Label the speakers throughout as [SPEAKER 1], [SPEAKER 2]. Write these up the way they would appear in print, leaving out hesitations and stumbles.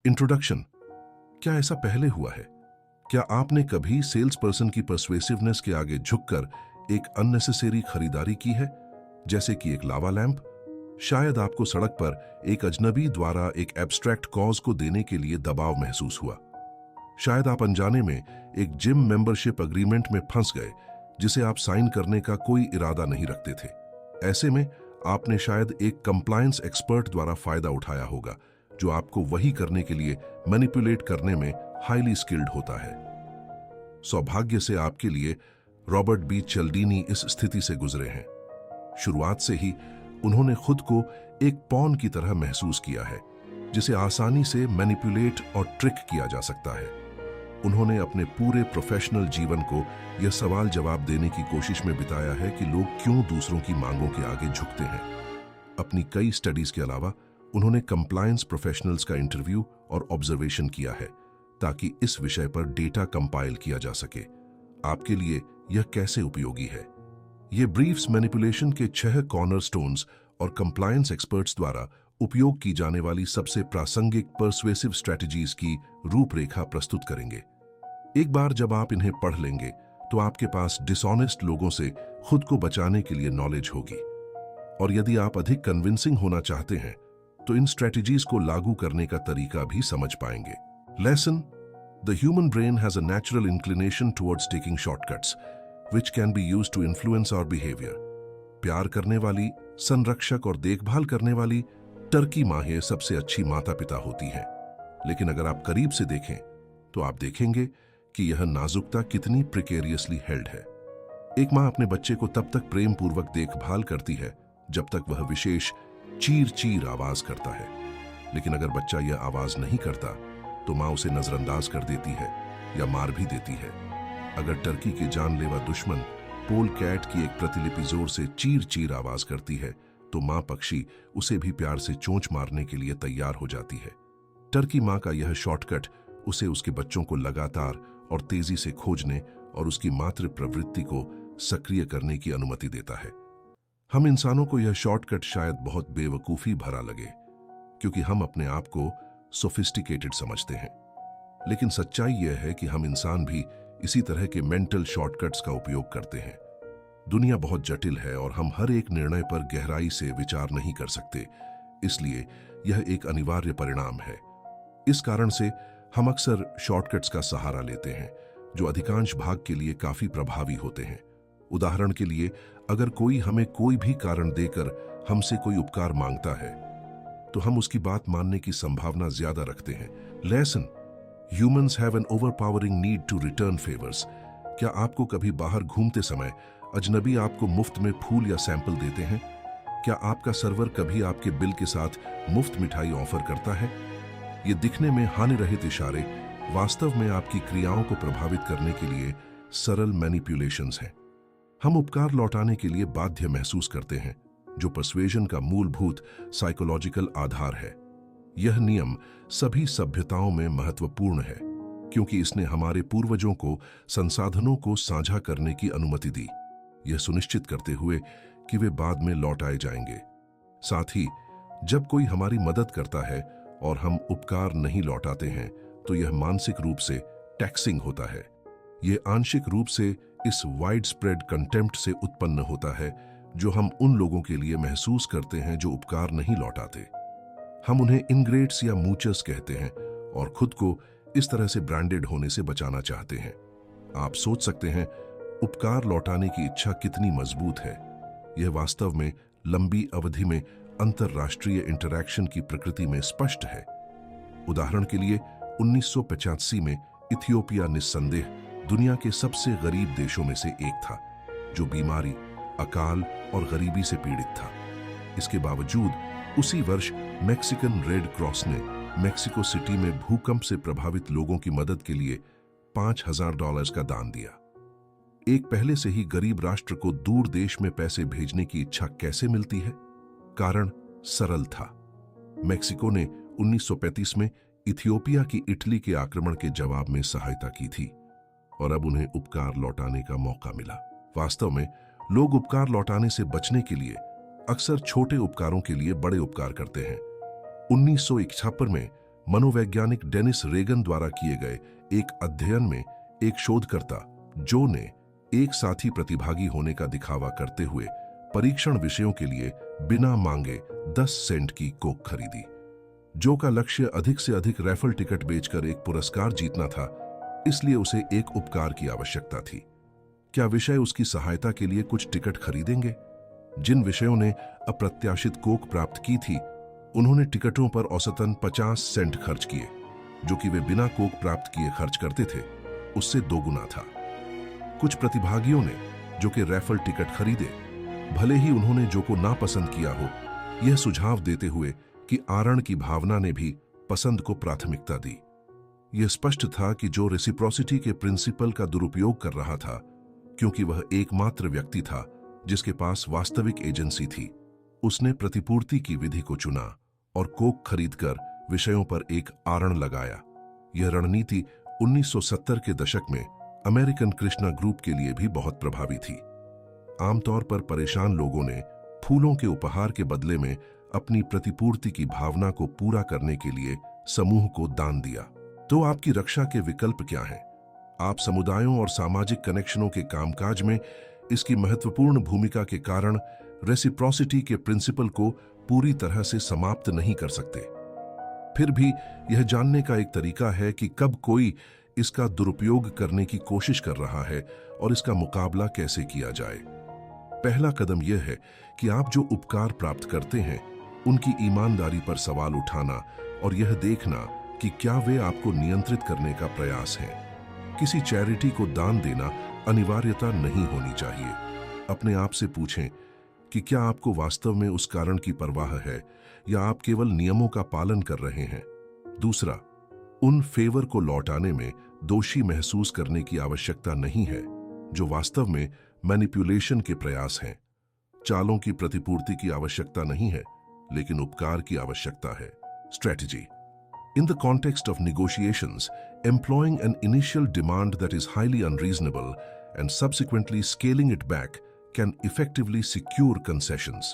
[SPEAKER 1] Introduction. क्या ऐसा पहले हुआ है? क्या आपने कभी सेल्स पर्सन की पर्सुएसिवनेस के आगे झुककर एक अननेसेसरी खरीदारी की है, जैसे कि एक लावा लैंप? शायद आपको सड़क पर एक अजनबी द्वारा एक एब्स्ट्रैक्ट कॉज को देने के लिए दबाव महसूस हुआ। शायद आप अनजाने में एक जिम मेंबरशिप अग्रीमेंट में फंस गए, जिसे आप साइन करने का कोई इरादा नहीं रखते थे। ऐसे में आपने शायद एक कंप्लायंस एक्सपर्ट द्वारा फायदा उठाया होगा, जो आपको वही करने के लिए मैनिपुलेट करने में हाईली स्किल्ड होता है। सौभाग्य से आपके लिए रॉबर्ट बी चल्डीनी इस स्थिति से गुजरे हैं। शुरुआत से ही उन्होंने खुद को एक पॉन की तरह महसूस किया है, जिसे आसानी से मैनिपुलेट और ट्रिक किया जा सकता है। उन्होंने अपने पूरे प्रोफेशनल जीवन को यह सवाल जवाब देने की कोशिश में बिताया है कि लोग क्यों दूसरों की मांगों के आगे झुकते हैं। अपनी कई स्टडीज के अलावा उन्होंने कंप्लायंस प्रोफेशनल्स का इंटरव्यू और ऑब्जर्वेशन किया है, ताकि इस विषय पर डेटा कंपाइल किया जा सके। आपके लिए यह कैसे उपयोगी है? ये ब्रीफ्स मैनिपुलेशन के 6 कॉर्नरस्टोन्स और कंप्लायंस एक्सपर्ट्स द्वारा उपयोग की जाने वाली सबसे प्रासंगिक पर्सुएसिव स्ट्रेटजीज की रूपरेखा प्रस्तुत करेंगे। एक बार जब आप इन्हें पढ़ लेंगे, तो आपके पास डिसऑनेस्ट लोगों से खुद को बचाने के लिए नॉलेज होगी। और यदि आप अधिक कन्विंसिंग होना चाहते हैं, तो इन स्ट्रेटजीज को लागू करने का तरीका भी समझ पाएंगे। Lesson: the human brain has a natural inclination towards taking shortcuts which can be used to influence our behavior। प्यार करने वाली, संरक्षक और देखभाल करने वाली टर्की माहें सबसे अच्छी माता पिता होती हैं। लेकिन अगर आप करीब से देखें, तो आप देखेंगे कि यह नाजुकता कितनी प्रिकेरियसली हेल्ड है। एक माँ अपने बच्चे को तब तक प्रेम पूर्वक देखभाल करती है जब तक वह विशेष चीर चीर आवाज करता है। लेकिन अगर बच्चा यह आवाज नहीं करता, तो माँ उसे नजरअंदाज कर देती है या मार भी देती है। अगर टर्की के जानलेवा दुश्मन पोल कैट की एक प्रतिलिपि जोर से चीर चीर आवाज करती है, तो मां पक्षी उसे भी प्यार से चोंच मारने के लिए तैयार हो जाती है। टर्की मां का यह शॉर्टकट उसे उसके बच्चों को लगातार और तेजी से खोजने और उसकी मातृ प्रवृत्ति को सक्रिय करने की अनुमति देता है। हम इंसानों को यह शॉर्टकट शायद बहुत बेवकूफी भरा लगे, क्योंकि हम अपने आप को सोफिस्टिकेटेड समझते हैं। लेकिन सच्चाई यह है कि हम इंसान भी इसी तरह के मेंटल शॉर्टकट्स का उपयोग करते हैं। दुनिया बहुत जटिल है और हम हर एक निर्णय पर गहराई से विचार नहीं कर सकते, इसलिए यह एक अनिवार्य परिणाम है। इस कारण से हम अक्सर शॉर्टकट्स का सहारा लेते हैं, जो अधिकांश भाग के लिए काफी प्रभावी होते हैं। उदाहरण के लिए, अगर कोई हमें कोई भी कारण देकर हमसे कोई उपकार मांगता है, तो हम उसकी बात मानने की संभावना ज्यादा रखते हैं। Lesson: Humans have an overpowering need to return favors। क्या आपको कभी बाहर घूमते समय अजनबी आपको मुफ्त में फूल या सैंपल देते हैं? क्या आपका सर्वर कभी आपके बिल के साथ मुफ्त मिठाई ऑफर करता है? ये दिखने में हानि रहित इशारे वास्तव में आपकी क्रियाओं को प्रभावित करने के लिए सरल मैनिपुलेशंस हैं। हम उपकार लौटाने के लिए बाध्य महसूस करते हैं, जो पर्सुएजन का मूलभूत साइकोलॉजिकल आधार है। यह नियम सभी सभ्यताओं में महत्वपूर्ण है, क्योंकि इसने हमारे पूर्वजों को संसाधनों को साझा करने की अनुमति दी, यह सुनिश्चित करते हुए कि वे बाद में लौटाए जाएंगे। साथ ही जब कोई हमारी मदद करता है और हम उपकार नहीं लौटाते हैं, तो यह मानसिक रूप से टैक्सिंग होता है। यह आंशिक रूप से इस वाइड स्प्रेड कंटेम्प्ट से उत्पन्न होता है, जो हम उन लोगों के लिए महसूस करते हैं जो उपकार नहीं लौटाते। हम उन्हें इनग्रेट्स या मूचर्स कहते हैं और खुद को इस तरह से ब्रांडेड होने से बचाना चाहते हैं। आप सोच सकते हैं, उपकार लौटाने की इच्छा कितनी मजबूत है। यह वास्तव में लंबी अवधि में अंतरराष्ट्रीय इंटरैक्शन की प्रकृति में स्पष्ट है। उदाहरण के लिए, 1985 में इथियोपिया निस्संदेह दुनिया के सबसे गरीब देशों में से एक था, जो बीमारी, अकाल और गरीबी से पीड़ित था। इसके बावजूद उसी वर्ष मैक्सिकन रेड क्रॉस ने मेक्सिको सिटी में भूकंप से प्रभावित लोगों की मदद के लिए $5000 का दान दिया। एक पहले से ही गरीब राष्ट्र को दूर देश में पैसे भेजने की इच्छा कैसे मिलती है? कारण सरल था। मेक्सिको ने 1935 में इथियोपिया की इटली के आक्रमण के जवाब में सहायता की थी और अब उन्हें उपकार लौटाने का मौका मिला। वास्तव में लोग उपकार लौटाने से बचने के लिए अक्सर छोटे उपकारों के लिए बड़े उपकार करते हैं। 1971 में मनोवैज्ञानिक डेनिस रेगन द्वारा किए गए एक अध्ययन में एक शोधकर्ता जो ने एक साथी प्रतिभागी होने का दिखावा करते हुए परीक्षण विषयों के लिए बिना मांगे 10 सेंट की कोक खरीदी। जो का लक्ष्य अधिक से अधिक रैफल टिकट बेचकर एक पुरस्कार जीतना था, इसलिए उसे एक उपकार की आवश्यकता थी। क्या विषय उसकी सहायता के लिए कुछ टिकट खरीदेंगे? जिन विषयों ने अप्रत्याशित कोक प्राप्त की थी, उन्होंने टिकटों पर औसतन 50 सेंट खर्च किए, जो कि वे बिना कोक प्राप्त किए खर्च करते थे, उससे दोगुना था। कुछ प्रतिभागियों ने, जो कि रैफल टिकट खरीदे, भले ही उन्होंने जो को नापसंद किया हो, यह सुझाव देते हुए कि आरण की भावना ने भी पसंद को प्राथमिकता दी। यह स्पष्ट था कि जो रेसिप्रोसिटी के प्रिंसिपल का दुरुपयोग कर रहा था, क्योंकि वह एकमात्र व्यक्ति था जिसके पास वास्तविक एजेंसी थी, उसने प्रतिपूर्ति की विधि को चुना और कोक खरीदकर विषयों पर एक आरण लगाया। यह रणनीति 1970 के दशक में अमेरिकन कृष्णा ग्रुप के लिए भी बहुत प्रभावी थी। आमतौर पर परेशान लोगों ने फूलों के उपहार के बदले में अपनी प्रतिपूर्ति की भावना को पूरा करने के लिए समूह को दान दिया। तो आपकी रक्षा के विकल्प क्या हैं? आप समुदायों और सामाजिक कनेक्शनों के कामकाज में इसकी महत्वपूर्ण भूमिका के कारण रेसिप्रोसिटी के प्रिंसिपल को पूरी तरह से समाप्त नहीं कर सकते। फिर भी यह जानने का एक तरीका है कि कब कोई इसका दुरुपयोग करने की कोशिश कर रहा है और इसका मुकाबला कैसे किया जाए। पहला कदम यह है कि आप जो उपकार प्राप्त करते हैं, उनकी ईमानदारी पर सवाल उठाना और यह देखना कि क्या वे आपको नियंत्रित करने का प्रयास है। किसी चैरिटी को दान देना अनिवार्यता नहीं होनी चाहिए। अपने आप से पूछें कि क्या आपको वास्तव में उस कारण की परवाह है या आप केवल नियमों का पालन कर रहे हैं। दूसरा, उन फेवर को लौटाने में दोषी महसूस करने की आवश्यकता नहीं है जो वास्तव में मैनिपुलेशन के प्रयास हैं। चालों की प्रतिपूर्ति की आवश्यकता नहीं है, लेकिन उपकार की आवश्यकता है। Strategy: In the context of negotiations, employing an initial demand that is highly unreasonable and subsequently scaling it back can effectively secure concessions.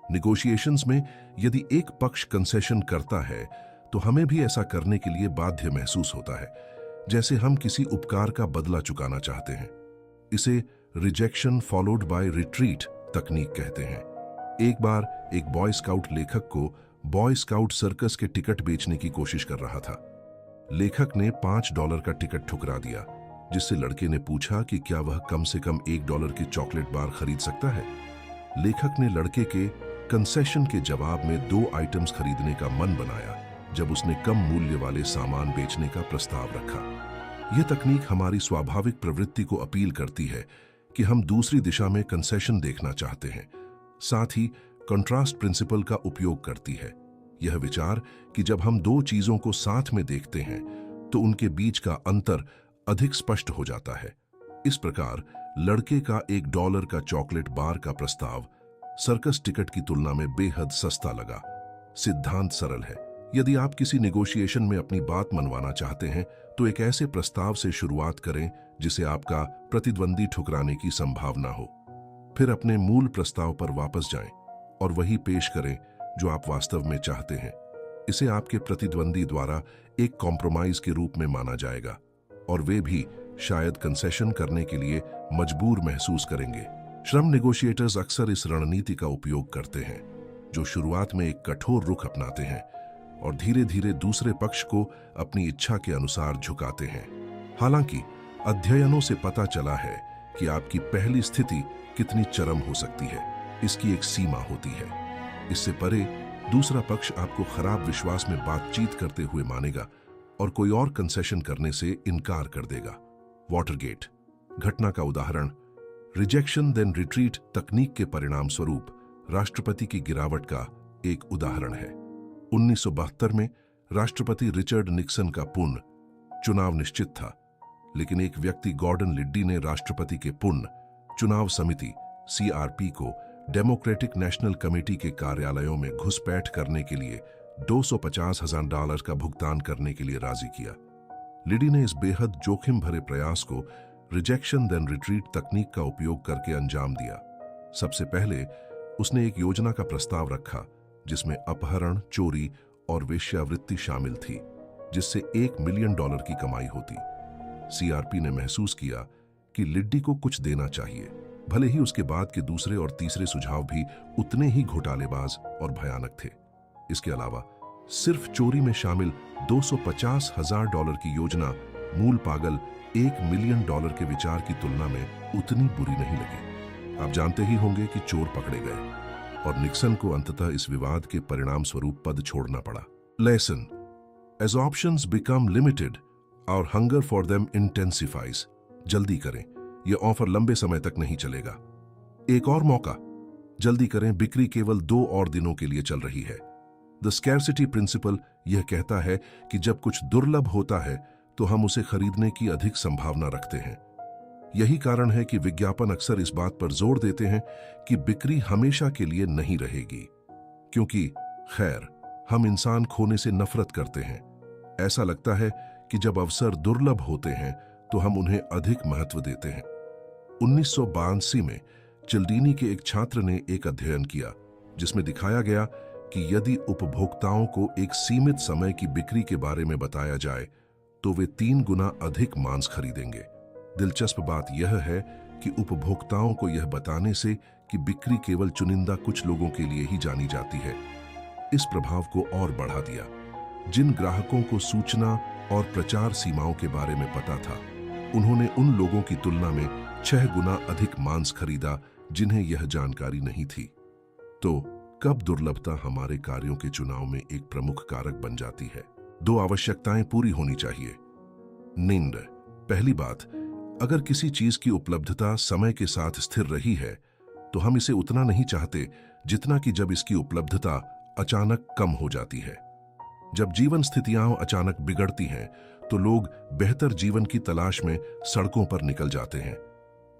[SPEAKER 1] Negotiations में यदि एक पक्ष कंसेशन करता है, तो हमें भी ऐसा करने के लिए बाध्य महसूस होता है, जैसे हम किसी उपकार का बदला चुकाना चाहते हैं। इसे रिजेक्शन फॉलोड बाय रिट्रीट तकनीक कहते हैं। एक बार एक बॉय स्काउट लेखक को बॉय स्काउट सर्कस के टिकट बेचने की कोशिश कर रहा था। लेखक ने $5 का टिकट ठुकरा दिया, जिससे लड़के ने पूछा कि क्या वह कम से कम $1 की चॉकलेट बार खरीद सकता है। लेखक ने लड़के के कंसेशन के जवाब में 2 आइटम्स खरीदने का मन बनाया जब उसने कम मूल्य वाले सामान बेचने का प्रस्ताव रखा। यह तकनीक हमारी स्वाभाविक प्रवृत्ति को अपील करती है कि हम दूसरी दिशा में कंसेशन देखना चाहते हैं। साथ ही कंट्रास्ट प्रिंसिपल का उपयोग करती है। यह विचार कि जब हम 2 चीजों को साथ में देखते हैं तो उनके बीच का अंतर अधिक स्पष्ट हो जाता है। इस प्रकार लड़के का $1 का चॉकलेट बार का प्रस्ताव सर्कस टिकट की तुलना में बेहद सस्ता लगा। सिद्धांत सरल है। यदि आप किसी नेगोशिएशन में अपनी बात मनवाना चाहते हैं, तो एक ऐसे प्रस्ताव से शुरुआत करें जिसे आपका प्रतिद्वंदी ठुकराने की संभावना हो। फिर अपने मूल प्रस्ताव पर वापस जाएं और वही पेश करें जो आप वास्तव में चाहते हैं। इसे आपके प्रतिद्वंदी द्वारा एक कॉम्प्रोमाइज के रूप में माना जाएगा और वे भी शायद कंसेशन करने के लिए मजबूर महसूस करेंगे। श्रम नेगोशिएटर्स अक्सर इस रणनीति का उपयोग करते हैं, जो शुरुआत में एक कठोर रुख अपनाते हैं और धीरे धीरे दूसरे पक्ष को अपनी इच्छा के अनुसार झुकाते हैं। हालांकि अध्ययनों से पता चला है कि आपकी पहली स्थिति कितनी चरम हो सकती है, इसकी एक सीमा होती है। इससे परे दूसरा पक्ष आपको खराब विश्वास में बातचीत करते हुए मानेगा और कोई और कंसेशन करने से इनकार कर देगा। वाटरगेट घटना का उदाहरण रिजेक्शन देन रिट्रीट तकनीक के परिणाम स्वरूप राष्ट्रपति की गिरावट का एक उदाहरण है। 1972 में राष्ट्रपति रिचर्ड निक्सन का पुनः चुनाव निश्चित था, लेकिन एक व्यक्ति गॉर्डन लिड्डी ने राष्ट्रपति के पुनः चुनाव समिति CRP को डेमोक्रेटिक नेशनल कमेटी के कार्यालयों में घुसपैठ करने के लिए $250,000 का भुगतान करने के लिए राजी किया। लिडी ने इस बेहद जोखिम भरे प्रयास को रिजेक्शन देन रिट्रीट तकनीक का उपयोग करके अंजाम दिया। सबसे पहले उसने एक योजना का प्रस्ताव रखा जिसमें अपहरण, चोरी और वेश्यावृत्ति शामिल थी। जिससे $1 मिलियन की कमाई होती। सीआरपी ने महसूस किया कि लिड्डी को कुछ देना चाहिए, भले ही उसके बाद के दूसरे और तीसरे सुझाव भी उतने ही घोटालेबाज और भयानक थे। इसके अलावा सिर्फ चोरी में शामिल $250,000 की योजना मूल पागल $1 मिलियन के विचार की तुलना में उतनी बुरी नहीं लगी। आप जानते ही होंगे कि चोर पकड़े गए और निक्सन को अंततः इस विवाद के परिणाम स्वरूप पद छोड़ना पड़ा। Lesson: as options become limited, our hunger for them intensifies. जल्दी करें, यह ऑफर लंबे समय तक नहीं चलेगा। एक और मौका, जल्दी करें, बिक्री केवल 2 और दिनों के लिए चल रही है। द स्कैरसिटी प्रिंसिपल यह कहता है कि जब कुछ दुर्लभ होता है तो हम उसे खरीदने की अधिक संभावना रखते हैं। यही कारण है कि विज्ञापन अक्सर इस बात पर जोर देते हैं कि बिक्री हमेशा के लिए नहीं रहेगी, क्योंकि खैर हम इंसान खोने से नफरत करते हैं। ऐसा लगता है कि जब अवसर दुर्लभ होते हैं तो हम उन्हें अधिक महत्व देते हैं। 1982 में चिल्डीनी के एक छात्र ने एक अध्ययन किया जिसमें दिखाया गया कि यदि उपभोक्ताओं को एक सीमित समय की बिक्री के बारे में बताया जाए तो वे 3 गुना अधिक मांस खरीदेंगे। दिलचस्प बात यह है कि उपभोक्ताओं को यह बताने से कि बिक्री केवल चुनिंदा कुछ लोगों के लिए ही जानी जाती है, इस प्रभाव को और बढ़ा दिया। जिन ग्राहकों को सूचना और प्रचार सीमाओं के बारे में पता था, उन्होंने उन लोगों की तुलना में 6 गुना अधिक मांस खरीदा जिन्हें यह जानकारी नहीं थी। तो कब दुर्लभता हमारे कार्यों के चुनाव में एक प्रमुख कारक बन जाती है? 2 आवश्यकताएं पूरी होनी चाहिए। नींद: पहली बात, अगर किसी चीज की उपलब्धता समय के साथ स्थिर रही है तो हम इसे उतना नहीं चाहते जितना कि जब इसकी उपलब्धता अचानक कम हो जाती है। जब जीवन स्थितियां अचानक बिगड़ती हैं तो लोग बेहतर जीवन की तलाश में सड़कों पर निकल जाते हैं।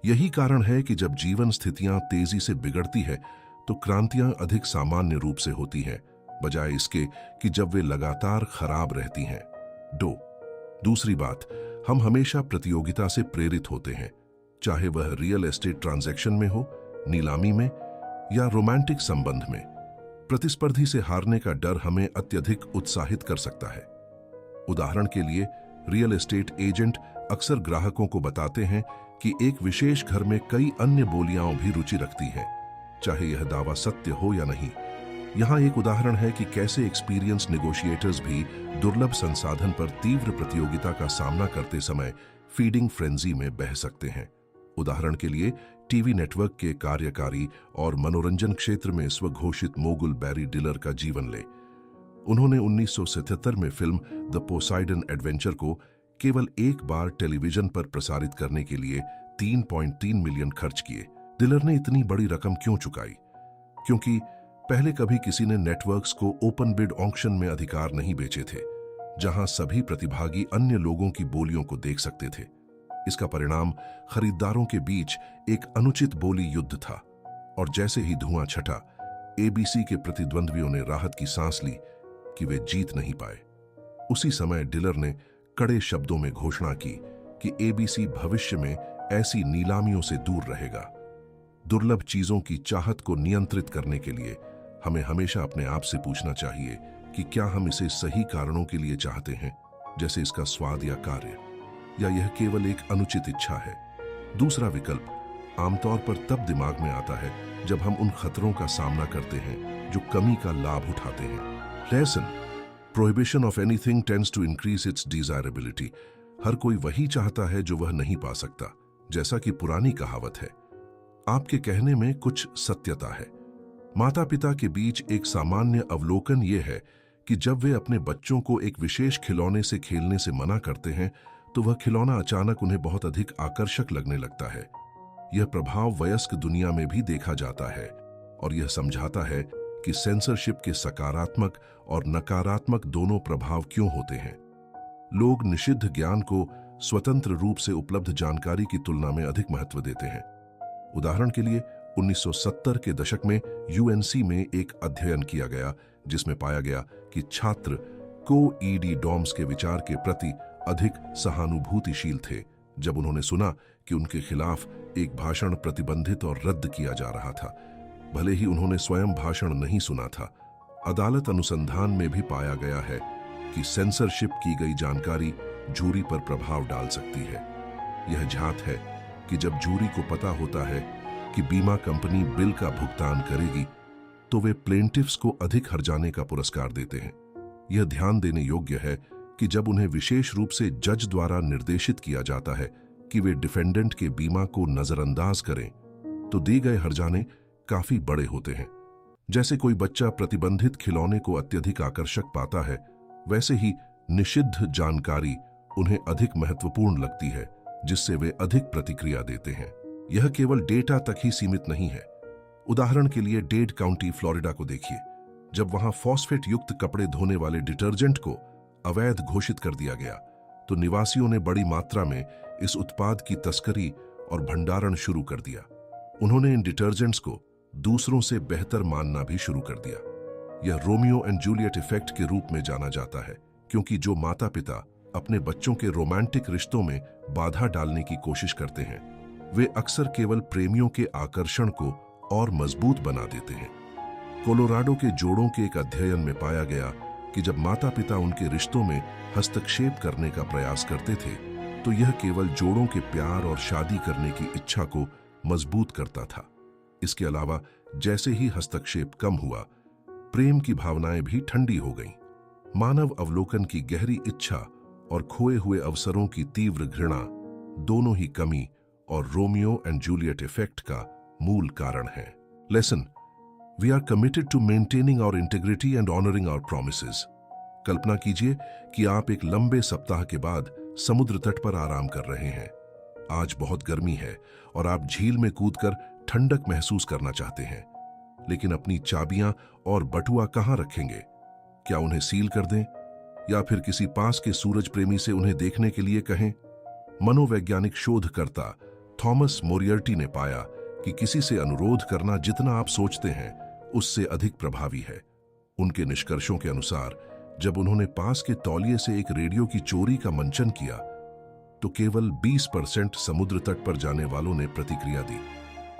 [SPEAKER 1] यही कारण है कि जब जीवन स्थितियां तेजी से बिगड़ती है तो क्रांतियां अधिक सामान्य रूप से होती हैं, बजाय इसके कि जब वे लगातार खराब रहती हैं। दूसरी बात, हम हमेशा प्रतियोगिता से प्रेरित होते हैं, चाहे वह रियल एस्टेट ट्रांजैक्शन में हो, नीलामी में या रोमांटिक संबंध में। प्रतिस्पर्धी से हारने का डर हमें अत्यधिक उत्साहित कर सकता है। उदाहरण के लिए, रियल एस्टेट एजेंट अक्सर ग्राहकों को बताते हैं कि एक विशेष घर में कई अन्य बोलियां भी रुचि रखती हैं, चाहे यह दावा सत्य हो या नहीं। यहां एक उदाहरण है कि कैसे एक्सपीरियंस नेगोशिएटर्स भी दुर्लभ संसाधन पर तीव्र प्रतियोगिता का सामना करते समय फीडिंग फ्रेंजी में बह सकते हैं। उदाहरण के लिए, टीवी नेटवर्क के कार्यकारी और मनोरंजन क्षेत्र में स्वघोषित मोगुल बैरी डिलर का जीवन ले। उन्होंने 1977 में फिल्म द पोसाइडन एडवेंचर को केवल एक बार टेलीविजन पर प्रसारित करने के लिए 3.3 मिलियन खर्च किए। डिलर ने इतनी बड़ी रकम क्यों चुकाई? क्योंकि पहले कभी किसी ने नेटवर्क्स को ओपन बिड ऑक्शन में अधिकार नहीं बेचे थे, जहां सभी प्रतिभागी अन्य लोगों की बोलियों को देख सकते थे। इसका परिणाम खरीदारों के बीच एक अनुचित बोली युद्ध था, और जैसे ही धुआं छटा, एबीसी के प्रतिद्वंद्वियों ने राहत की सांस ली कि वे जीत नहीं पाए। उसी समय डिलर ने कड़े शब्दों में घोषणा की कि एबीसी भविष्य में ऐसी नीलामियों से दूर रहेगा। दुर्लभ चीजों की चाहत को नियंत्रित करने के लिए हमें हमेशा अपने आप से पूछना चाहिए कि क्या हम इसे सही कारणों के लिए चाहते हैं, जैसे इसका स्वाद या कार्य, या यह केवल एक अनुचित इच्छा है। दूसरा विकल्प आमतौर पर तब दिमाग में आता है जब हम उन खतरों का सामना करते हैं जो कमी का लाभ उठाते हैं। Lesson: prohibition of anything tends to increase its desirability. हर कोई वही चाहता है जो वह नहीं पा सकता, जैसा कि पुरानी कहावत है। आपके कहने में कुछ सत्यता है। माता पिता के बीच एक सामान्य अवलोकन यह है कि जब वे अपने बच्चों को एक विशेष खिलौने से खेलने से मना करते हैं तो वह खिलौना अचानक उन्हें बहुत अधिक आकर्षक लगने लगता है। यह प्रभाव वयस्क दुनिया में भी देखा जाता है और यह समझाता है कि सेंसरशिप के सकारात्मक और नकारात्मक दोनों प्रभाव क्यों होते हैं। लोग निषिद्ध ज्ञान को स्वतंत्र रूप से उपलब्ध जानकारी की तुलना में अधिक महत्व देते हैं। उदाहरण के लिए 1970 के दशक में यूएनसी में एक अध्ययन किया गया जिसमें पाया गया कि छात्र को-ईडी डॉम्स के विचार के प्रति अधिक सहानुभूतिशील थे जब उन्होंने सुना कि उनके खिलाफ एक भाषण प्रतिबंधित और रद्द किया जा रहा था, भले ही उन्होंने स्वयं भाषण नहीं सुना था। अदालत अनुसंधान में भी पाया गया है कि सेंसरशिप की गई जानकारी जूरी पर प्रभाव डाल सकती है। यह झात है कि जब जूरी को पता होता है कि बीमा कंपनी बिल का भुगतान करेगी, तो वे प्लेंटिफ्स को अधिक हर्जाने का पुरस्कार देते हैं। यह ध्यान देने योग्य है कि जब उन्हें विशेष रूप से जज द्वारा निर्देशित किया जाता है कि वे डिफेंडेंट के बीमा को नजरअंदाज करें, तो दिए गए हर्जाने काफी बड़े होते हैं। जैसे कोई बच्चा प्रतिबंधित खिलौने को अत्यधिक आकर्षक पाता है, वैसे ही निषिद्ध जानकारी उन्हें अधिक महत्वपूर्ण लगती है, जिससे वे अधिक प्रतिक्रिया देते हैं। यह केवल डेटा तक ही सीमित नहीं है। उदाहरण के लिए डेड काउंटी, फ्लोरिडा को देखिए। जब वहां फॉस्फेट युक्त कपड़े धोने वाले डिटर्जेंट को अवैध घोषित कर दिया गया, तो निवासियों ने बड़ी मात्रा में इस उत्पाद की तस्करी और भंडारण शुरू कर दिया। उन्होंने इन डिटर्जेंट्स को दूसरों से बेहतर मानना भी शुरू कर दिया। यह रोमियो एंड जूलियट इफेक्ट के रूप में जाना जाता है, क्योंकि जो माता पिता अपने बच्चों के रोमांटिक रिश्तों में बाधा डालने की कोशिश करते हैं, वे अक्सर केवल प्रेमियों के आकर्षण को और मजबूत बना देते हैं। कोलोराडो के जोड़ों के एक अध्ययन में पाया गया कि जब माता पिता उनके रिश्तों में हस्तक्षेप करने का प्रयास करते थे, तो यह केवल जोड़ों के प्यार और शादी करने की इच्छा को मजबूत करता था। इसके अलावा जैसे ही हस्तक्षेप कम हुआ, प्रेम की भावनाएं भी ठंडी हो गईं। मानव अवलोकन की गहरी इच्छा और खोए हुए अवसरों की तीव्र घृणा दोनों ही कमी और रोमियो एंड जूलियट इफेक्ट का मूल कारण है। Lesson, we are committed to maintaining our integrity and honouring our promises. कल्पना कीजिए कि आप एक लंबे सप्ताह के बाद समुद्र तट पर आराम कर रहे हैं। आज बहुत गर्मी है और आप झील में कूदकर ठंडक महसूस करना चाहते हैं, लेकिन अपनी चाबियां और बटुआ कहां रखेंगे? क्या उन्हें सील कर दें या फिर किसी पास के सूरज प्रेमी से उन्हें देखने के लिए कहें? मनोवैज्ञानिक शोधकर्ता थॉमस मोरियर्टी ने पाया कि किसी से अनुरोध करना जितना आप सोचते हैं, उससे अधिक प्रभावी है। उनके निष्कर्षों के अनुसार जब उन्होंने पास के तौलिए से एक रेडियो की चोरी का मंचन किया, तो केवल 20% समुद्र तट पर जाने वालों ने प्रतिक्रिया दी।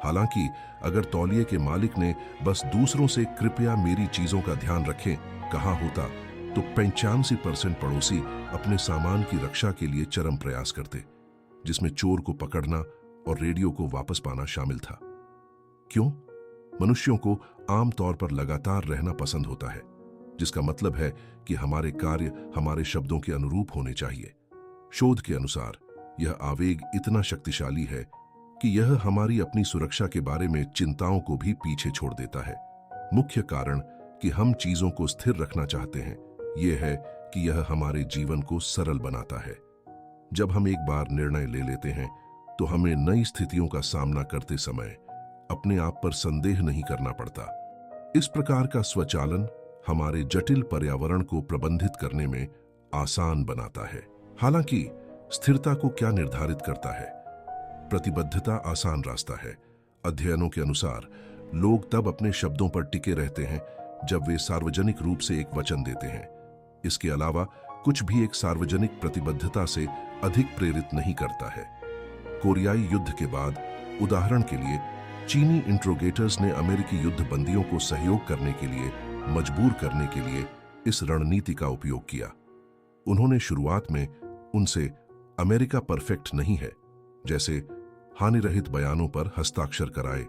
[SPEAKER 1] हालांकि अगर तौलिए के मालिक ने बस दूसरों से कृपया मेरी चीजों का ध्यान रखें कहा होता, तो 85% पड़ोसी अपने सामान की रक्षा के लिए चरम प्रयास करते, जिसमें चोर को पकड़ना और रेडियो को वापस पाना शामिल था। क्यों? मनुष्यों को आमतौर पर लगातार रहना पसंद होता है, जिसका मतलब है कि हमारे कार्य हमारे शब्दों के अनुरूप होने चाहिए। शोध के अनुसार यह आवेग इतना शक्तिशाली है कि यह हमारी अपनी सुरक्षा के बारे में चिंताओं को भी पीछे छोड़ देता है। मुख्य कारण कि हम चीजों को स्थिर रखना चाहते हैं, यह है कि यह हमारे जीवन को सरल बनाता है। जब हम एक बार निर्णय ले लेते हैं, तो हमें नई स्थितियों का सामना करते समय अपने आप पर संदेह नहीं करना पड़ता। इस प्रकार का स्वचालन हमारे जटिल पर्यावरण को प्रबंधित करने में आसान बनाता है। हालांकि स्थिरता को क्या निर्धारित करता है? प्रतिबद्धता आसान रास्ता है। अध्ययनों के अनुसार लोग तब अपने शब्दों पर टिके रहते हैं जब वे सार्वजनिक रूप से एक वचन देते हैं। इसके अलावा कुछ भी एक सार्वजनिक प्रतिबद्धता से अधिक प्रेरित नहीं करता है। कोरियाई युद्ध के बाद, उदाहरण के लिए, चीनी इंट्रोगेटर्स ने अमेरिकी युद्ध बंदियों को सहयोग करने के लिए मजबूर करने के लिए इस रणनीति का उपयोग किया। उन्होंने शुरुआत में उनसे अमेरिका परफेक्ट नहीं है जैसे हानिरहित बयानों पर हस्ताक्षर कराए,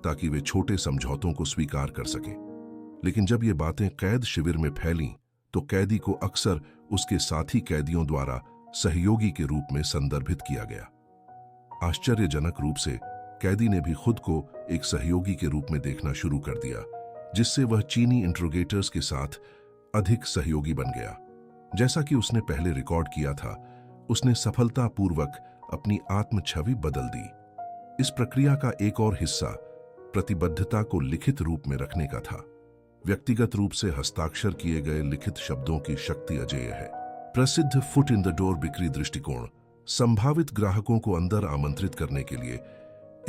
[SPEAKER 1] ताकि वे छोटे समझौतों को स्वीकार कर सकें। लेकिन जब ये बातें कैद शिविर में फैलीं, तो कैदी को अक्सर उसके साथी कैदियों द्वारा सहयोगी के रूप में संदर्भित किया गया। आश्चर्यजनक रूप से कैदी ने भी खुद को एक सहयोगी के रूप में देखना शुरू कर दिया, जिससे वह चीनी इंट्रोगेटर्स के साथ अधिक सहयोगी बन गया। जैसा कि उसने पहले रिकॉर्ड किया था, उसने सफलतापूर्वक अपनी आत्म छवि बदल दी। इस प्रक्रिया का एक और हिस्सा प्रतिबद्धता को लिखित रूप में रखने का था। व्यक्तिगत रूप से हस्ताक्षर किए गए लिखित शब्दों की शक्ति अजेय है। प्रसिद्ध फुट इन द डोर बिक्री दृष्टिकोण संभावित ग्राहकों को अंदर आमंत्रित करने के लिए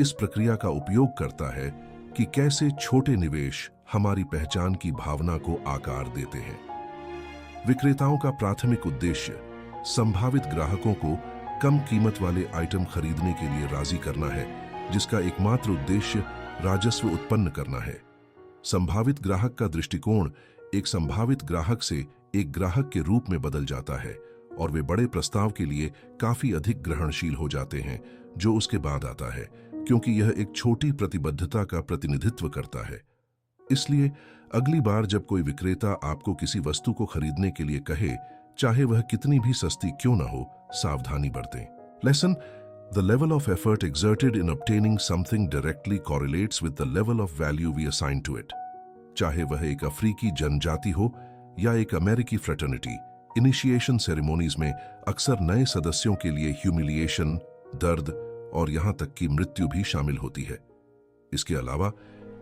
[SPEAKER 1] इस प्रक्रिया का उपयोग करता है कि कैसे छोटे निवेश हमारी पहचान की भावना को आकार देते हैं। विक्रेताओं का प्राथमिक उद्देश्य संभावित ग्राहकों को कम कीमत वाले आइटम खरीदने के लिए राजी करना है, जिसका एकमात्र उद्देश्य राजस्व उत्पन्न करना है। संभावित ग्राहक का दृष्टिकोण एक संभावित ग्राहक से एक ग्राहक के रूप में बदल जाता है और वे बड़े प्रस्ताव के लिए काफी अधिक ग्रहणशील हो जाते हैं जो उसके बाद आता है, क्योंकि यह एक छोटी प्रतिबद्धता का प्रतिनिधित्व करता है। इसलिए अगली बार जब कोई विक्रेता आपको किसी वस्तु को खरीदने के लिए कहे, चाहे वह कितनी भी सस्ती क्यों न हो, सावधानी बरतें। Lesson: The level of effort exerted in obtaining something directly correlates with the level of value we assign to it. चाहे वह एक अफ्रीकी जनजाति हो या एक अमेरिकी फ्रेटर्निटी, इनिशिएशन सेरेमोनीज में अक्सर नए सदस्यों के लिए ह्यूमिलिएशन, दर्द और यहां तक कि मृत्यु भी शामिल होती है। इसके अलावा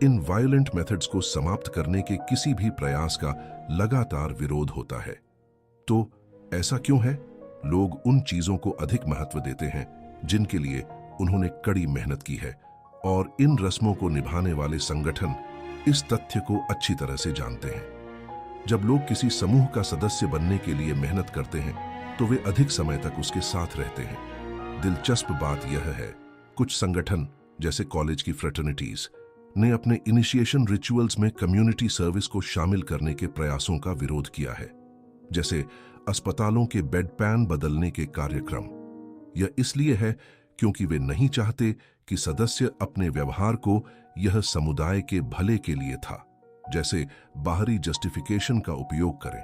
[SPEAKER 1] इन वायलेंट मेथड्स को समाप्त करने के किसी भी प्रयास का लगातार विरोध होता है। तो ऐसा क्यों है? लोग उन चीजों को अधिक महत्व देते हैं जिनके लिए उन्होंने कड़ी मेहनत की है, और इन रस्मों को निभाने वाले संगठन इस तथ्य को अच्छी तरह से जानते हैं। जब लोग किसी समूह का सदस्य बनने के लिए मेहनत करते हैं तो वे अधिक समय तक उसके साथ रहते हैं। दिलचस्प बात यह है, कुछ संगठन जैसे कॉलेज की फ्रेटर्निटीज ने अपने इनिशिएशन रिचुअल्स में कम्युनिटी सर्विस को शामिल करने के प्रयासों का विरोध किया है, जैसे अस्पतालों के बेड पैन बदलने के कार्यक्रम। यह इसलिए है क्योंकि वे नहीं चाहते कि सदस्य अपने व्यवहार को यह समुदाय के भले के लिए था जैसे बाहरी जस्टिफिकेशन का उपयोग करें।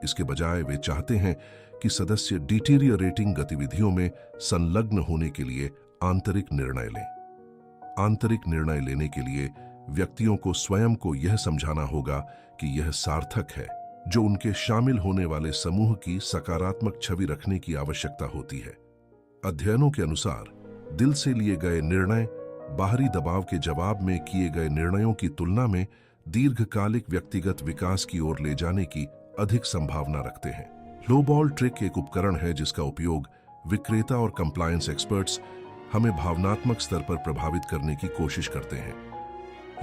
[SPEAKER 1] इसके बजाय वे चाहते हैं कि सदस्य डिटीरियरेटिंग गतिविधियों में संलग्न होने के लिए आंतरिक निर्णय लें। आंतरिक निर्णय लेने के लिए व्यक्तियों को स्वयं को यह समझाना होगा कि यह सार्थक है, जो उनके शामिल होने वाले समूह की सकारात्मक छवि रखने की आवश्यकता होती है। अध्ययनों के अनुसार दिल से लिए गए निर्णय बाहरी दबाव के जवाब में किए गए निर्णयों की तुलना में दीर्घकालिक व्यक्तिगत विकास की ओर ले जाने की अधिक संभावना रखते हैं। लो बॉल ट्रिक एक उपकरण है जिसका उपयोग विक्रेता और कंप्लायंस एक्सपर्ट्स हमें भावनात्मक स्तर पर प्रभावित करने की कोशिश करते हैं।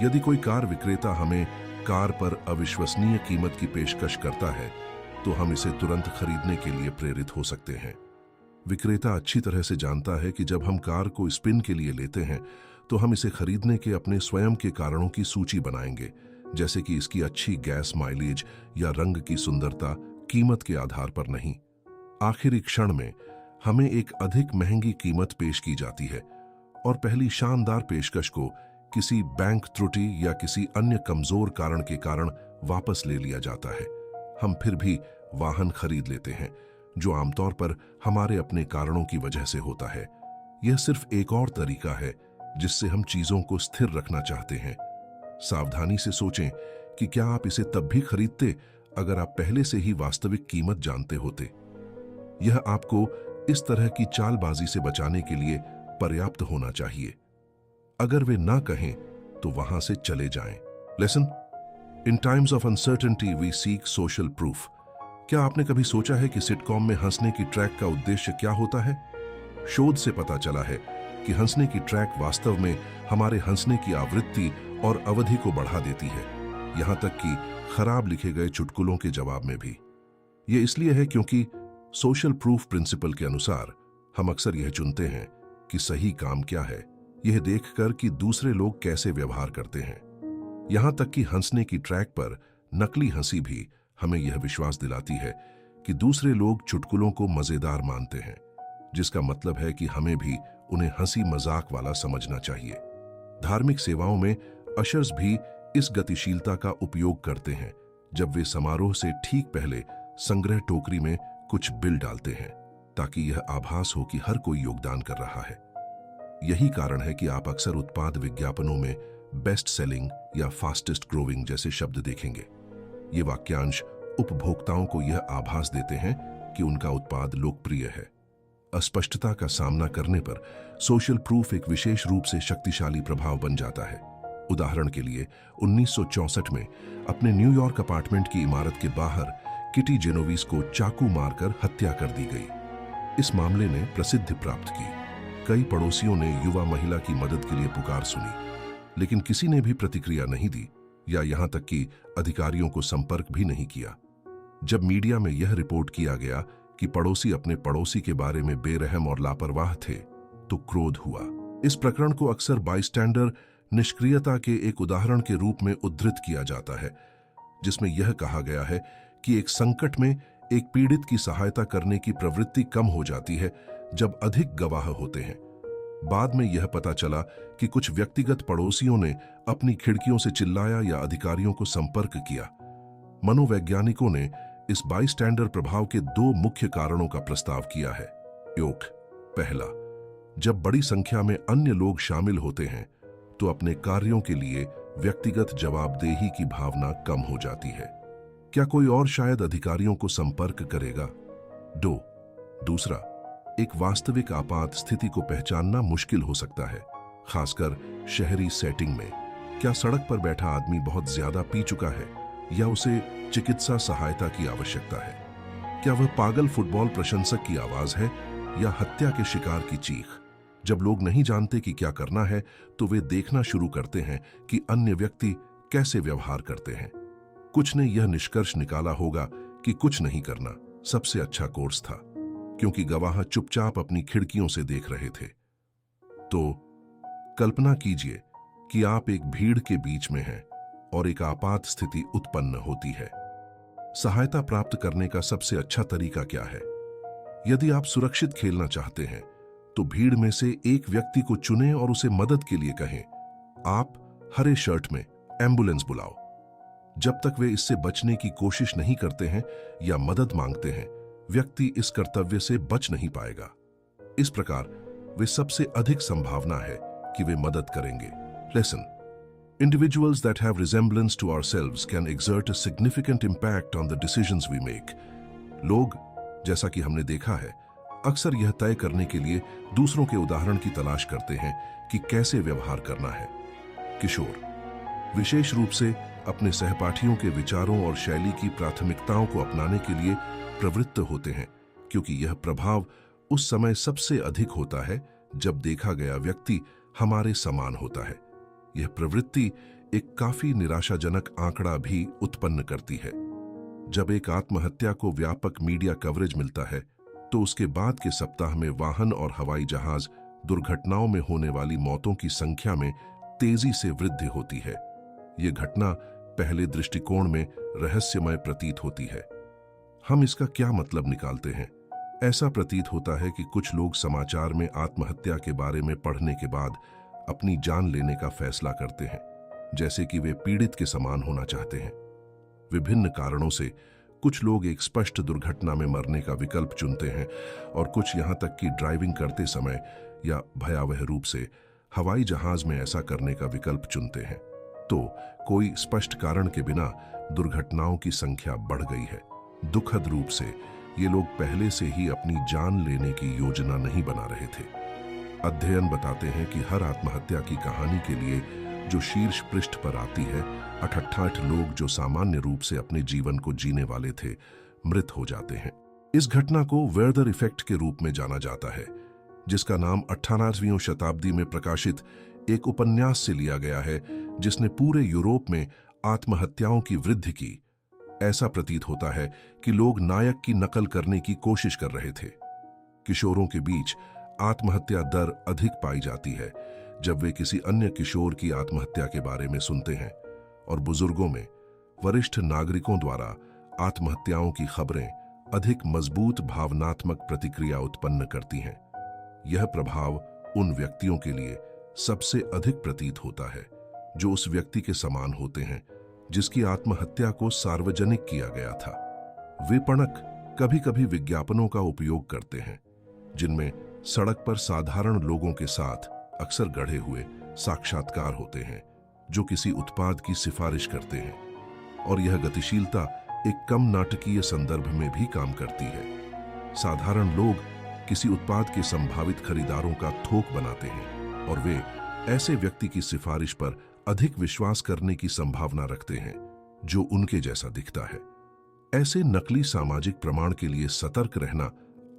[SPEAKER 1] यदि कोई कार विक्रेता हमें कार पर अविश्वसनीय कीमत की पेशकश करता है तो हम इसे तुरंत खरीदने के लिए प्रेरित हो सकते हैं। विक्रेता अच्छी तरह से जानता है कि जब हम कार को स्पिन के लिए लेते हैं तो हम इसे खरीदने के अपने स्वयं के कारणों की सूची बनाएंगे, जैसे कि इसकी अच्छी गैस माइलेज या रंग की सुंदरता, कीमत के आधार पर नहीं। आखिरी क्षण में हमें एक अधिक महंगी कीमत पेश की जाती है और पहली शानदार पेशकश को किसी बैंक त्रुटि या किसी अन्य कमजोर कारण के कारण वापस ले लिया जाता है। हम फिर भी वाहन खरीद लेते हैं, जो आमतौर पर हमारे अपने कारणों की वजह से होता है। यह सिर्फ एक और तरीका है जिससे हम चीजों को स्थिर रखना चाहते हैं। सावधानी से सोचें कि क्या आप इसे तब भी खरीदते अगर आप पहले से ही वास्तविक कीमत जानते होते। यह आपको इस तरह की चालबाजी से बचाने के लिए पर्याप्त होना चाहिए। अगर वे ना कहें तो वहां से चले जाएं। Lesson: in times of uncertainty we seek social proof. क्या आपने कभी सोचा है कि सिटकॉम में हंसने की ट्रैक का उद्देश्य क्या होता है? शोध से पता चला है कि हंसने की ट्रैक वास्तव में हमारे हंसने की आवृत्ति और अवधि को बढ़ा देती है, यहां तक कि खराब लिखे गए चुटकुलों के जवाब में भी। यह इसलिए है क्योंकि सोशल प्रूफ प्रिंसिपल के अनुसार हम अक्सर यह चुनते हैं कि सही काम क्या है, यह देखकर कि दूसरे लोग कैसे व्यवहार करते हैं। यहां तक कि हंसने की ट्रैक पर नकली हंसी भी हमें यह विश्वास दिलाती है कि दूसरे लोग चुटकुलों को मजेदार मानते हैं, जिसका मतलब है कि हमें भी उन्हें हंसी मजाक वाला समझना चाहिए। धार्मिक सेवाओं में अशर्स भी इस गतिशीलता का उपयोग करते हैं जब वे समारोह से ठीक पहले संग्रह टोकरी में कुछ बिल डालते हैं, ताकि यह आभास हो कि हर कोई योगदान कर रहा है। यही कारण है कि आप अक्सर उत्पाद विज्ञापनों में बेस्ट सेलिंग या फास्टेस्ट ग्रोइंग जैसे शब्द देखेंगे। ये वाक्यांश उपभोक्ताओं को यह आभास देते हैं कि उनका उत्पाद लोकप्रिय है। अस्पष्टता का सामना करने पर सोशल प्रूफ एक विशेष रूप से शक्तिशाली प्रभाव बन जाता है। उदाहरण के लिए 1964 में अपने न्यूयॉर्क अपार्टमेंट की इमारत के बाहर किटी जेनोविस को चाकू मारकर हत्या कर दी गई। इस मामले ने प्रसिद्धि प्राप्त की। कई पड़ोसियों ने युवा महिला की मदद के लिए पुकार सुनी, लेकिन किसी ने भी प्रतिक्रिया नहीं दी या यहां तक कि अधिकारियों को संपर्क भी नहीं किया। जब मीडिया में यह रिपोर्ट किया गया कि पड़ोसी अपने पड़ोसी के बारे में बेरहम और लापरवाह थे, तो क्रोध हुआ। इस प्रकरण को अक्सर बाईस्टैंडर निष्क्रियता के एक उदाहरण के रूप में उद्धृत किया जाता है, जिसमें यह कहा गया है कि एक संकट में एक पीड़ित की सहायता करने की प्रवृत्ति कम हो जाती है जब अधिक गवाह होते हैं। बाद में यह पता चला कि कुछ व्यक्तिगत पड़ोसियों ने अपनी खिड़कियों से चिल्लाया या अधिकारियों को संपर्क किया। मनोवैज्ञानिकों ने इस बाईस्टैंडर प्रभाव के 2 मुख्य कारणों का प्रस्ताव किया है। योग पहला, जब बड़ी संख्या में अन्य लोग शामिल होते हैं तो अपने कार्यों के लिए व्यक्तिगत जवाबदेही की भावना कम हो जाती है। क्या कोई और शायद अधिकारियों को संपर्क करेगा? दूसरा, एक वास्तविक आपात स्थिति को पहचानना मुश्किल हो सकता है, खासकर शहरी सेटिंग में। क्या सड़क पर बैठा आदमी बहुत ज्यादा पी चुका है या उसे चिकित्सा सहायता की आवश्यकता है? क्या वह पागल फुटबॉल प्रशंसक की आवाज है या हत्या के शिकार की चीख? जब लोग नहीं जानते कि क्या करना है तो वे देखना शुरू करते हैं कि अन्य व्यक्ति कैसे व्यवहार करते हैं। कुछ ने यह निष्कर्ष निकाला होगा कि कुछ नहीं करना सबसे अच्छा कोर्स था, क्योंकि गवाह चुपचाप अपनी खिड़कियों से देख रहे थे। तो कल्पना कीजिए कि आप एक भीड़ के बीच में हैं और एक आपात स्थिति उत्पन्न होती है। सहायता प्राप्त करने का सबसे अच्छा तरीका क्या है? यदि आप सुरक्षित खेलना चाहते हैं तो भीड़ में से एक व्यक्ति को चुनें और उसे मदद के लिए कहें। आप हरे शर्ट में एम्बुलेंस बुलाओ। जब तक वे इससे बचने की कोशिश नहीं करते हैं या मदद मांगते हैं, व्यक्ति इस कर्तव्य से बच नहीं पाएगा। इस प्रकार वे सबसे अधिक संभावना है कि वे मदद करेंगे। Lesson: Individuals that have resemblance to ourselves can exert a significant impact on the decisions we make. लोग, जैसा कि हमने देखा है, अक्सर यह तय करने के लिए दूसरों के उदाहरण की तलाश करते हैं कि कैसे व्यवहार करना है। किशोर विशेष रूप से अपने सहपाठियों के विचारों और शैली की प्राथमिकताओं को अपनाने के लिए प्रवृत्त होते हैं, क्योंकि यह प्रभाव उस समय सबसे अधिक होता है जब देखा गया व्यक्ति हमारे समान होता है। यह प्रवृत्ति एक काफी निराशाजनक आंकड़ा भी उत्पन्न करती है। जब एक आत्महत्या को व्यापक मीडिया कवरेज मिलता है तो उसके बाद के सप्ताह में वाहन और हवाई जहाज दुर्घटनाओं में होने वाली मौतों की संख्या में तेजी से वृद्धि होती है। यह घटना पहले दृष्टिकोण में रहस्यमय प्रतीत होती है। हम इसका क्या मतलब निकालते हैं? ऐसा प्रतीत होता है कि कुछ लोग समाचार में आत्महत्या के बारे में पढ़ने के बाद अपनी जान लेने का फैसला करते हैं, जैसे कि वे पीड़ित के समान होना चाहते हैं। विभिन्न कारणों से कुछ लोग एक स्पष्ट दुर्घटना में मरने का विकल्प चुनते हैं और कुछ यहां तक कि ड्राइविंग करते समय या भयावह रूप से हवाई जहाज में ऐसा करने का विकल्प चुनते हैं। तो कोई स्पष्ट कारण के बिना दुर्घटनाओं की संख्या बढ़ गई है। दुखद रूप से ये लोग पहले से ही अपनी जान लेने की योजना नहीं बना रहे थे। अध्ययन बताते हैं कि हर आत्महत्या की कहानी के लिए जो शीर्ष पृष्ठ पर आती है, 68 लोग जो सामान्य रूप से अपने जीवन को जीने वाले थे, मृत हो जाते हैं। इस घटना को वेदर इफेक्ट के रूप में जाना जाता है, जिसका नाम 18वीं शताब्दी में प्रकाशित एक उपन्यास से लिया गया है, जिसने पूरे यूरोप में आत्महत्याओं की वृद्धि की। ऐसा प्रतीत होता है कि लोग नायक की नकल करने की कोशिश कर रहे थे। किशोरों के बीच आत्महत्या दर अधिक पाई जाती है जब वे किसी अन्य किशोर की आत्महत्या के बारे में सुनते हैं, और बुजुर्गों में वरिष्ठ नागरिकों द्वारा आत्महत्याओं की खबरें अधिक मजबूत भावनात्मक प्रतिक्रिया उत्पन्न करती हैं। यह प्रभाव उन व्यक्तियों के लिए सबसे अधिक प्रतीत होता है जो उस व्यक्ति के समान होते हैं जिसकी आत्महत्या को सार्वजनिक किया गया था। विपणक कभी-कभी विज्ञापनों का उपयोग करते हैं जिनमें सड़क पर साधारण लोगों के साथ अक्सर गढ़े हुए साक्षात्कार होते हैं जो किसी उत्पाद की सिफारिश करते हैं, और यह गतिशीलता एक कम नाटकीय संदर्भ में भी काम करती है। साधारण लोग किसी उत्पाद के संभावित खरीदारों का थोक बनाते हैं और वे ऐसे व्यक्ति की सिफारिश पर अधिक विश्वास करने की संभावना रखते हैं जो उनके जैसा दिखता है। ऐसे नकली सामाजिक प्रमाण के लिए सतर्क रहना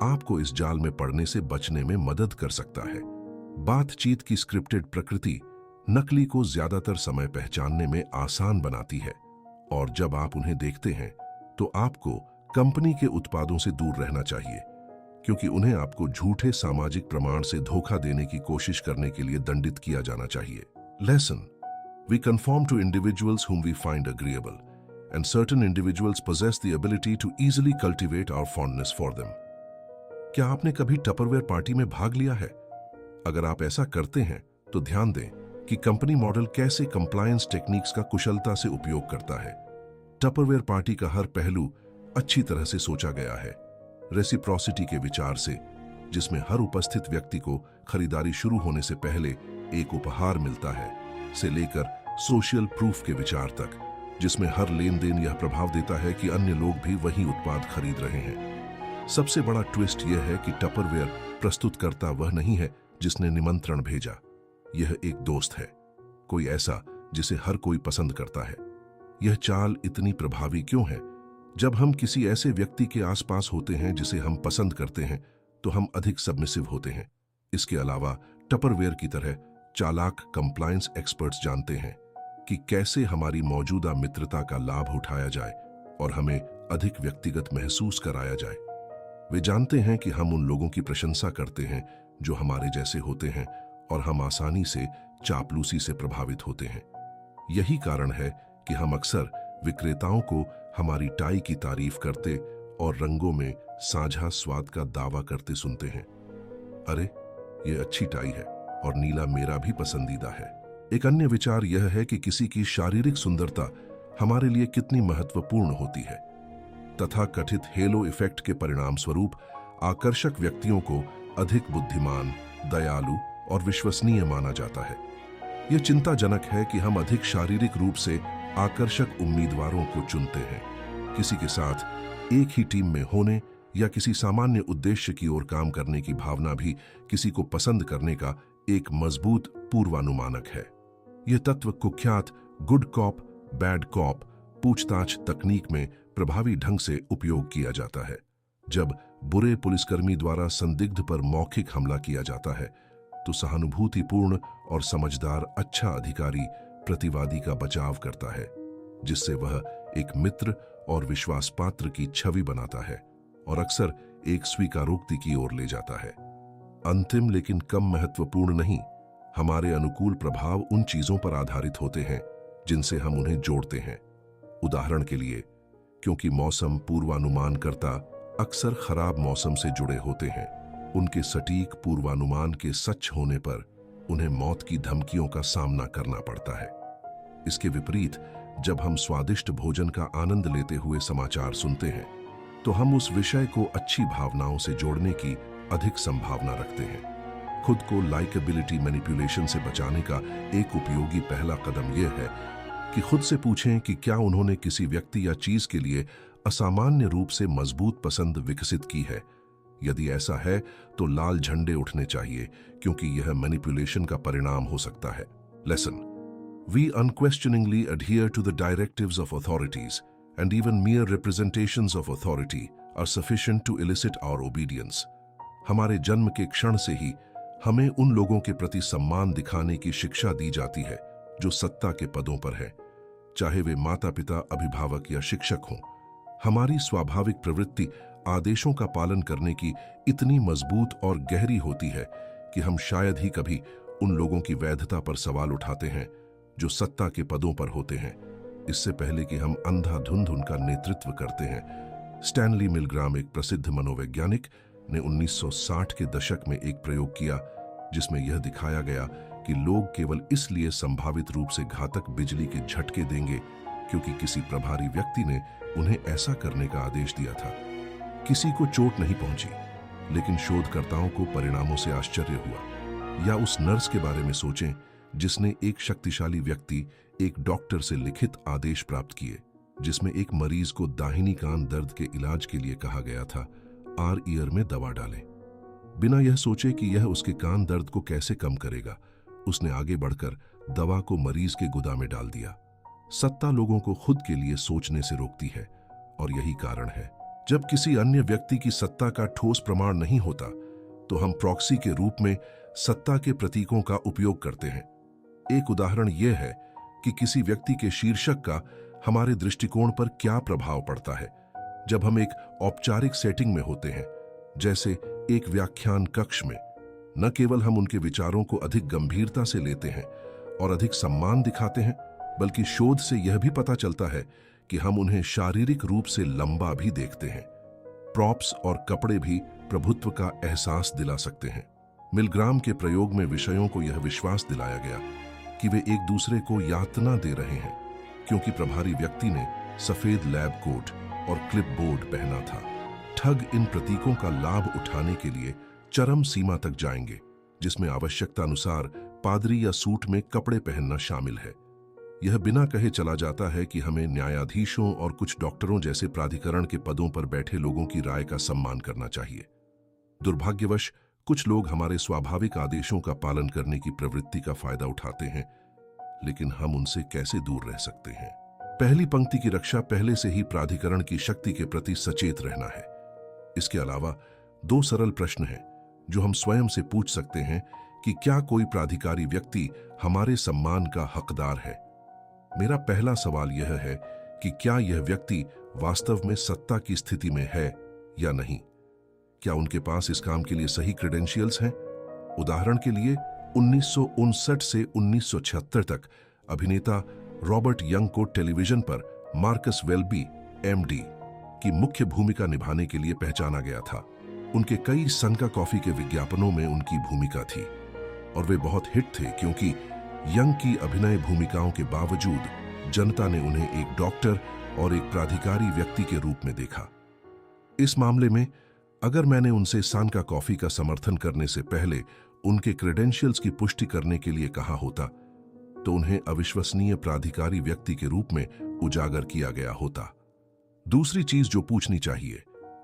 [SPEAKER 1] आपको इस जाल में पड़ने से बचने में मदद कर सकता है। बातचीत की स्क्रिप्टेड प्रकृति नकली को ज्यादातर समय पहचानने में आसान बनाती है, और जब आप उन्हें देखते हैं तो आपको कंपनी के उत्पादों से दूर रहना चाहिए, क्योंकि उन्हें आपको झूठे सामाजिक प्रमाण से धोखा देने की कोशिश करने के लिए दंडित किया जाना चाहिए। Lesson: We conform to individuals whom we find agreeable and certain individuals possess the ability to easily cultivate our fondness for them. क्या आपने कभी टपरवेयर पार्टी में भाग लिया है? अगर आप ऐसा करते हैं तो ध्यान दें कि कंपनी मॉडल कैसे कंप्लायंस टेक्निक्स का कुशलता से उपयोग करता है। टपरवेयर पार्टी का हर पहलू अच्छी तरह से सोचा गया है, रेसिप्रोसिटी के विचार से, जिसमें हर उपस्थित व्यक्ति को खरीदारी शुरू होने से पहले एक उपहार मिलता है, से लेकर सोशल प्रूफ के विचार तक, जिसमें हर लेन देन यह प्रभाव देता है कि अन्य लोग भी वही उत्पाद खरीद रहे हैं। सबसे बड़ा ट्विस्ट यह है कि टपरवेयर प्रस्तुतकर्ता वह नहीं है जिसने निमंत्रण भेजा, यह एक दोस्त है, कोई ऐसा जिसे हर कोई पसंद करता है। यह चाल इतनी प्रभावी क्यों है? जब हम किसी ऐसे व्यक्ति के आसपास होते हैं जिसे हम पसंद करते हैं तो हम अधिक सबमिसिव होते हैं। इसके अलावा टपरवेयर की तरह चालाक कंप्लायंस एक्सपर्ट्स जानते हैं कि कैसे हमारी मौजूदा मित्रता का लाभ उठाया जाए और हमें अधिक व्यक्तिगत महसूस कराया जाए। वे जानते हैं कि हम उन लोगों की प्रशंसा करते हैं जो हमारे जैसे होते हैं और हम आसानी से चापलूसी से प्रभावित होते हैं। यही कारण है कि हम अक्सर विक्रेताओं को हमारी टाई की तारीफ करते और रंगों में साझा स्वाद का दावा करते सुनते हैं। अरे, ये अच्छी टाई है और नीला मेरा भी पसंदीदा है। एक अन्य विचार यह है कि किसी की शारीरिक सुंदरता हमारे लिए कितनी महत्वपूर्ण होती है। तथा कथित हेलो इफेक्ट के परिणाम स्वरूप आकर्षक व्यक्तियों को अधिक बुद्धिमान, दयालु और विश्वसनीय माना जाता है। यह चिंताजनक है कि हम अधिक शारीरिक रूप से आकर्षक उम्मीदवारों को चुनते हैं। किसी के साथ एक ही टीम में होने या किसी सामान्य उद्देश्य की ओर काम करने की भावना भी किसी को पसंद करने का एक मजबूत पूर्वानुमानक है। यह तत्व कुख्यात गुड कॉप बैड कॉप पूछताछ तकनीक में प्रभावी ढंग से उपयोग किया जाता है। जब बुरे पुलिसकर्मी द्वारा संदिग्ध पर मौखिक हमला किया जाता है तो सहानुभूतिपूर्ण और समझदार अच्छा अधिकारी प्रतिवादी का बचाव करता है, जिससे वह एक मित्र और विश्वासपात्र की छवि बनाता है और अक्सर एक स्वीकारोक्ति की ओर ले जाता है। अंतिम लेकिन कम महत्वपूर्ण नहीं, हमारे अनुकूल प्रभाव उन चीजों पर आधारित होते हैं जिनसे हम उन्हें जोड़ते हैं। उदाहरण के लिए, क्योंकि मौसम पूर्वानुमानकर्ता अक्सर खराब मौसम से जुड़े होते हैं, उनके सटीक पूर्वानुमान के सच होने पर उन्हें मौत की धमकियों का सामना करना पड़ता है। इसके विपरीत, जब हम स्वादिष्ट भोजन का आनंद लेते हुए समाचार सुनते हैं तो हम उस विषय को अच्छी भावनाओं से जोड़ने की अधिक संभावना रखते हैं। खुद को लाइकेबिलिटी मैनिपुलेशन से बचाने का एक उपयोगी पहला कदम यह है कि खुद से पूछें कि क्या उन्होंने किसी व्यक्ति या चीज के लिए असामान्य रूप से मजबूत पसंद विकसित की है। यदि ऐसा है तो लाल झंडे उठने चाहिए, क्योंकि यह मैनिपुलेशन का परिणाम हो सकता है। Lesson: We unquestioningly adhere to the directives of authorities, and even mere representations of authority are sufficient to elicit our obedience. हमारे जन्म के क्षण से ही हमें उन लोगों के प्रति सम्मान दिखाने की शिक्षा दी जाती है जो सत्ता के पदों पर हैं, चाहे वे माता-पिता, अभिभावक या शिक्षक हों। हमारी स्वाभाविक प्रवृत्ति आदेशों का पालन करने की इतनी मजबूत और गहरी होती है कि हम शायद ही कभी उन लोगों की वैधता पर सवाल उठाते हैं जो सत्ता के पदों पर होते हैं, इससे पहले कि हम अंधाधुंध उनका नेतृत्व करते हैं। स्टैनली मिलग्राम, एक प्रसिद्ध मनोवैज्ञानिक, ने 1960 के दशक में एक प्रयोग किया जिसमें यह दिखाया गया कि लोग केवल इसलिए संभावित रूप से घातक बिजली के झटके देंगे क्योंकि किसी प्रभारी व्यक्ति ने उन्हें ऐसा करने का आदेश दिया था। किसी को चोट नहीं पहुंची, लेकिन शोधकर्ताओं को परिणामों से आश्चर्य हुआ। या उस नर्स के बारे में सोचें जिसने एक शक्तिशाली व्यक्ति, एक डॉक्टर से लिखित आदेश प्राप्त किए जिसमें एक मरीज को दाहिनी कान दर्द के इलाज के लिए कहा गया था, आर ईयर में दवा डालें। बिना यह सोचे कि यह उसके कान दर्द को कैसे कम करेगा, उसने आगे बढ़कर दवा को मरीज के गुदा में डाल दिया। सत्ता लोगों को खुद के लिए सोचने से रोकती है और यही कारण है जब किसी अन्य व्यक्ति की सत्ता का ठोस प्रमाण नहीं होता तो हम प्रॉक्सी के रूप में सत्ता के प्रतीकों का उपयोग करते हैं। एक उदाहरण यह है कि किसी व्यक्ति के शीर्षक का हमारे दृष्टिकोण पर क्या प्रभाव पड़ता है। जब हम एक औपचारिक सेटिंग में होते हैं, जैसे एक व्याख्यान कक्ष में, न केवल हम उनके विचारों को अधिक गंभीरता से लेते हैं और अधिक सम्मान दिखाते हैं, बल्कि शोध से यह भी पता चलता है कि हम उन्हें शारीरिक रूप से लंबा भी देखते हैं। प्रॉप्स और कपड़े भी प्रभुत्व का एहसास दिला सकते हैं। मिलग्राम के प्रयोग में विषयों को यह विश्वास दिलाया गया कि वे एक दूसरे को यातना दे रहे हैं, क्योंकि प्रभारी व्यक्ति ने सफेद लैब कोट और क्लिपबोर्ड पहना था। ठग इन प्रतीकों का लाभ उठाने के लिए चरम सीमा तक जाएंगे, जिसमें आवश्यकता अनुसार पादरी या सूट में कपड़े पहनना शामिल है। यह बिना कहे चला जाता है कि हमें न्यायाधीशों और कुछ डॉक्टरों जैसे प्राधिकरण के पदों पर बैठे लोगों की राय का सम्मान करना चाहिए। दुर्भाग्यवश कुछ लोग हमारे स्वाभाविक आदेशों का पालन करने की प्रवृत्ति का फायदा उठाते हैं, लेकिन हम उनसे कैसे दूर रह सकते हैं? पहली पंक्ति की रक्षा पहले से ही प्राधिकरण की शक्ति के प्रति सचेत रहना है। इसके अलावा 2 सरल प्रश्न हैं जो हम स्वयं से पूछ सकते हैं कि क्या कोई प्राधिकारी व्यक्ति हमारे सम्मान का हकदार है? मेरा पहला सवाल यह है कि क्या यह व्यक्ति वास्तव में सत्ता की स्थिति में है या नहीं? क्या उनके पास इस काम के लिए सही क्रेडेंशियल्स हैं? उदाहरण के लिए 1959 से 1976 तक अभिनेता रॉबर्ट यंग को टेलीविजन पर मार्कस वेल्बी एमडी की मुख्य भूमिका निभाने के लिए पहचाना गया था। उनके कई सनका कॉफी के विज्ञापनों में उनकी भूमिका थी और वे बहुत हिट थे, क्योंकि यंग की अभिनय भूमिकाओं के बावजूद जनता ने उन्हें एक डॉक्टर और एक प्राधिकारी व्यक्ति के रूप में देखा। इस मामले में अगर मैंने उनसे सनका कॉफी का समर्थन करने से पहले उनके क्रेडेंशियल्स की पुष्टि करने के लिए कहा होता, तो उन्हें अविश्वसनीय प्राधिकारी व्यक्ति के रूप में उजागर किया गया होता। दूसरी चीज जो पूछनी चाहिए,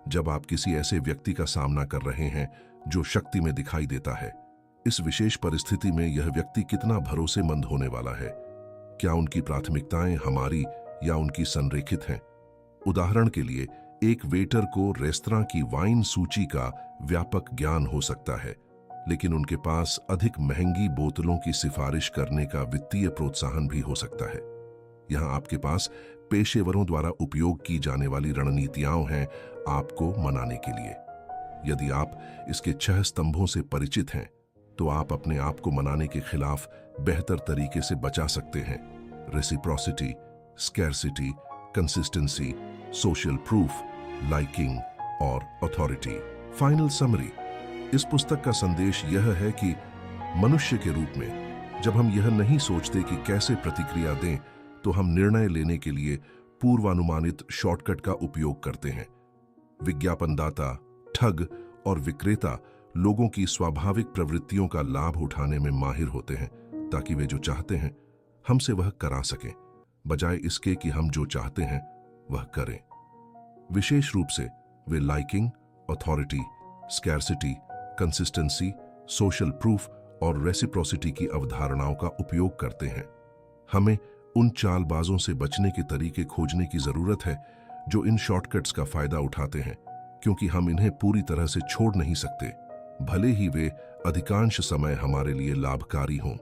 [SPEAKER 1] जब आप किसी ऐसे व्यक्ति का सामना कर रहे हैं जो शक्ति में दिखाई देता है, इस विशेष परिस्थिति में यह व्यक्ति कितना भरोसेमंद होने वाला है? क्या उनकी प्राथमिकताएं हमारी या उनकी संरेखित हैं? उदाहरण के लिए, एक वेटर को रेस्तरां की वाइन सूची का व्यापक ज्ञान हो सकता है, लेकिन उनके पास अधिक महंगी बोतलों की सिफारिश करने का वित्तीय प्रोत्साहन भी हो सकता है। यहां आपके पास पेशेवरों द्वारा उपयोग की जाने वाली रणनीतियां हैं आपको मनाने के लिए। यदि आप इसके 6 स्तंभों से परिचित हैं, तो आप अपने आप को मनाने के खिलाफ बेहतर तरीके से बचा सकते हैं। Reciprocity, scarcity, consistency, social proof, liking और अथॉरिटी। फाइनल समरी, इस पुस्तक का संदेश यह है कि मनुष्य के रूप में जब हम यह नहीं सोचते कि कैसे प्रतिक्रिया दें, तो हम निर्णय लेने के लिए पूर्वानुमानित शॉर्टकट का उपयोग करते हैं। विज्ञापनदाता, ठग और विक्रेता लोगों की स्वाभाविक प्रवृत्तियों का लाभ उठाने में माहिर होते हैं, ताकि वे जो चाहते हैं हमसे वह करा सकें, बजाय इसके कि हम जो चाहते हैं वह करें। विशेष रूप से वे liking, authority, scarcity, consistency, social proof और रेसिप्रोसिटी की अवधारणाओं का उपयोग करते हैं। हमें उन चालबाजों से बचने के तरीके खोजने की जरूरत है जो इन शॉर्टकट्स का फायदा उठाते हैं, क्योंकि हम इन्हें पूरी तरह से छोड़ नहीं सकते, भले ही वे अधिकांश समय हमारे लिए लाभकारी हों।